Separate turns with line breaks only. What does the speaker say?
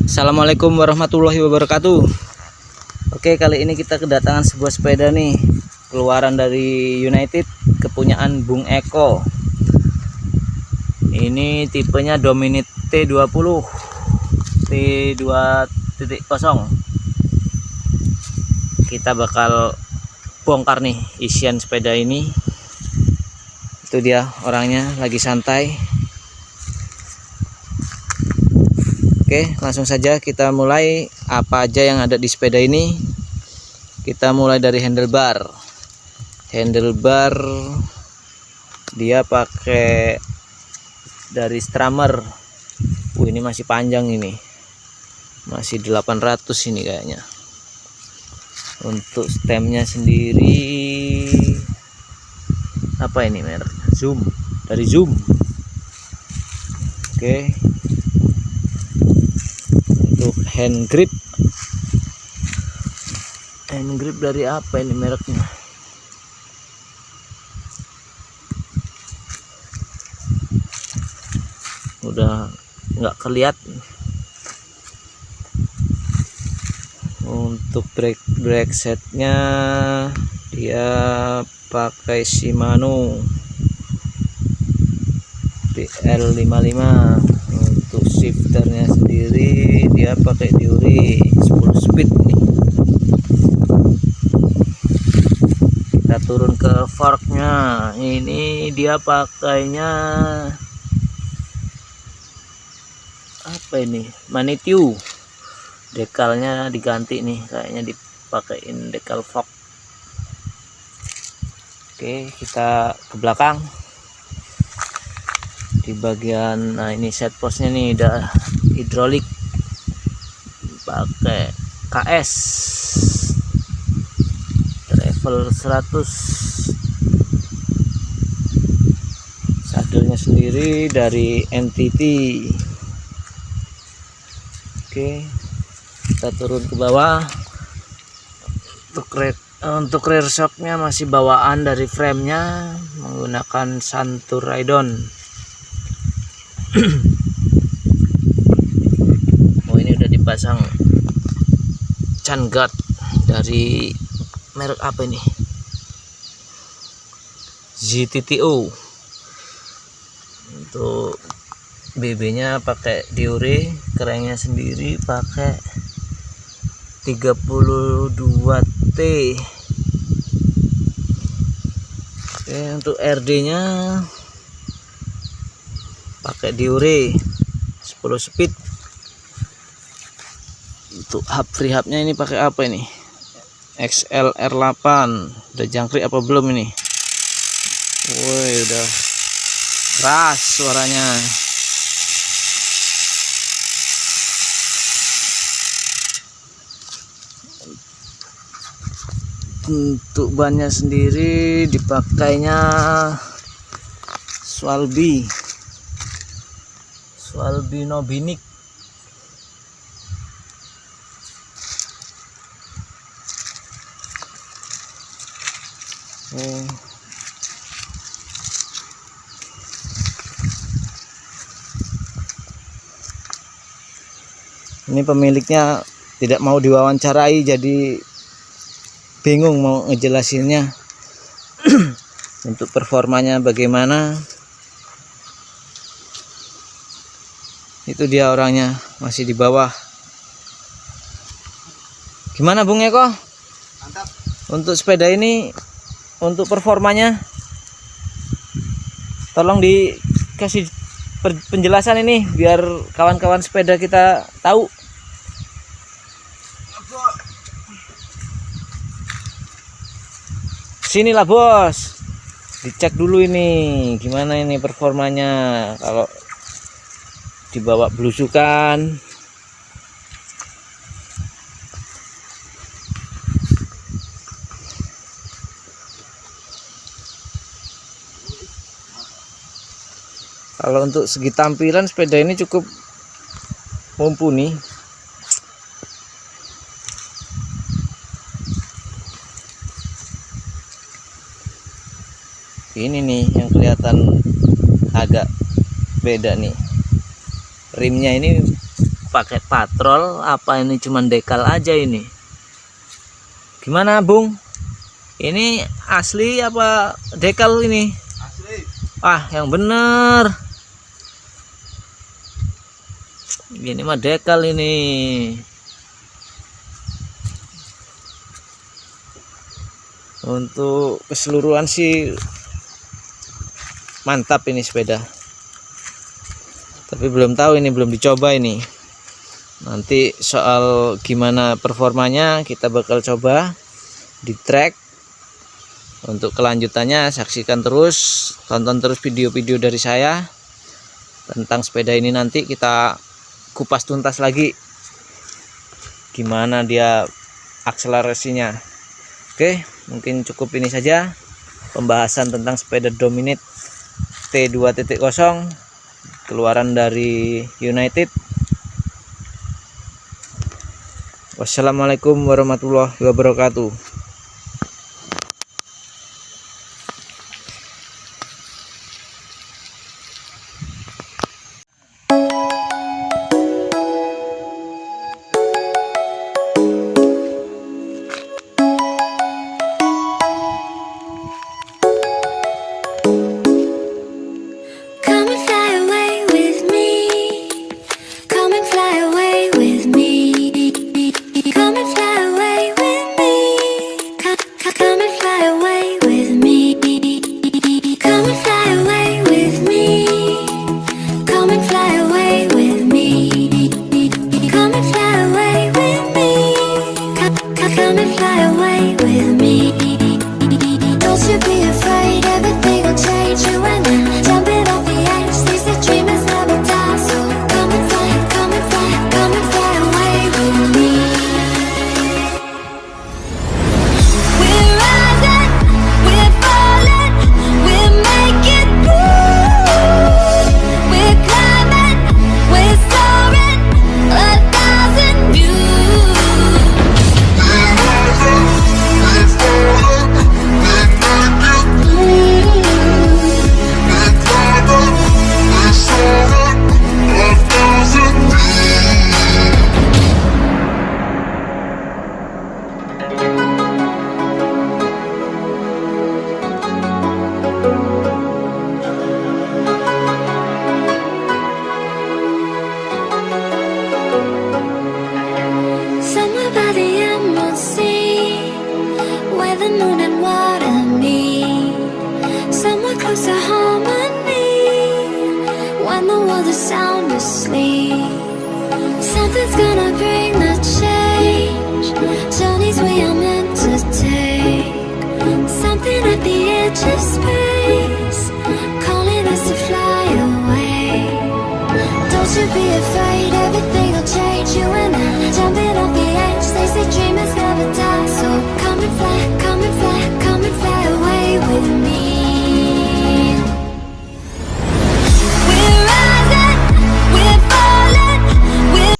Assalamualaikum warahmatullahi wabarakatuh. Oke, kali ini kita kedatangan sebuah sepeda nih, keluaran dari United, kepunyaan Bung Eko. Ini tipenya Dominit T20 T2.0. Kita bakal bongkar nih isian sepeda ini. Itu dia orangnya lagi santai. Oke, langsung saja kita mulai. Apa aja yang ada di sepeda ini? Kita mulai dari handlebar. Handlebar dia pakai dari Strammer. Ini masih panjang ini. Masih 800 ini kayaknya. Untuk stemnya sendiri apa ini mereknya? Zoom. Dari Zoom. Oke. Untuk hand grip dari apa ini mereknya? Udah nggak kelihatan. Untuk brake setnya dia pakai Shimano BL55. Untuk shifternya sendiri dia pakai Diuri 10 speed nih. Kita turun ke forknya. Ini dia pakainya apa ini? Manitou. Dekalnya diganti nih, kayaknya dipakein dekal fork. Oke, kita ke belakang. Di bagian, nah ini set postnya nih udah hidrolik, pakai KS travel 100. Sadelnya sendiri dari NTT. Oke, kita turun ke bawah. Untuk rear shocknya masih bawaan dari framenya, menggunakan Santur Raidon. Oh, ini udah dipasang chan guard dari merek apa ini? ZTTO. Untuk BB nya pakai Diore, kerennya sendiri pakai 32T. Oke, untuk RD nya pakai Diore 10 speed. Untuk hub free hubnya ini pakai apa ini? XLR8. Udah jangkrik apa belum ini? Woi, udah keras suaranya. Untuk bannya sendiri dipakainya Swalby Nobinik. Ini pemiliknya tidak mau diwawancarai, jadi bingung mau ngejelasinnya. Untuk performanya bagaimana, itu dia orangnya masih di bawah. Gimana Bung Eko?
Mantap.
Untuk sepeda ini, untuk performanya tolong dikasih penjelasan ini biar kawan-kawan sepeda kita tahu. Sinilah bos, dicek dulu ini gimana ini performanya kalau dibawa belusukan. Kalau untuk segi tampilan sepeda ini cukup mumpuni. Ini nih yang kelihatan agak beda nih. Rimnya ini pakai patrol apa ini cuman dekal aja ini? Gimana Bung? Ini asli apa dekal ini?
Asli.
Ah, yang bener. Ini mah dekal ini. Untuk keseluruhan sih mantap ini sepeda. Tapi belum tahu ini, belum dicoba ini. Nanti soal gimana performanya kita bakal coba di track. Untuk kelanjutannya saksikan terus, tonton terus video-video dari saya tentang sepeda ini. Nanti kita kupas tuntas lagi gimana dia akselerasinya. Oke, mungkin cukup ini saja pembahasan tentang sepeda Dominate T2.0 keluaran dari United. Wassalamualaikum warahmatullahi wabarakatuh.
Come and fly away with me. Come and fly away with me. Come and fly away with me. Come and fly away with me. Come and fly away with me. Come and fly away with me. Come and fly away with me. Come and fly away with me. Don't you be afraid, everything will change. You and I jumping off the edge. They say dreamers never die. So come and fly, come and fly, come and fly away with me. We're rising, we're falling, we're making moves. We're climbing, we're soaring, 1,000 views. Somewhere by the Emerald Sea, where the moon and water meet. Somewhere close to harmony, when the world is sound asleep. Something's gonna bring the change, journeys we are meant to take. Something at the edge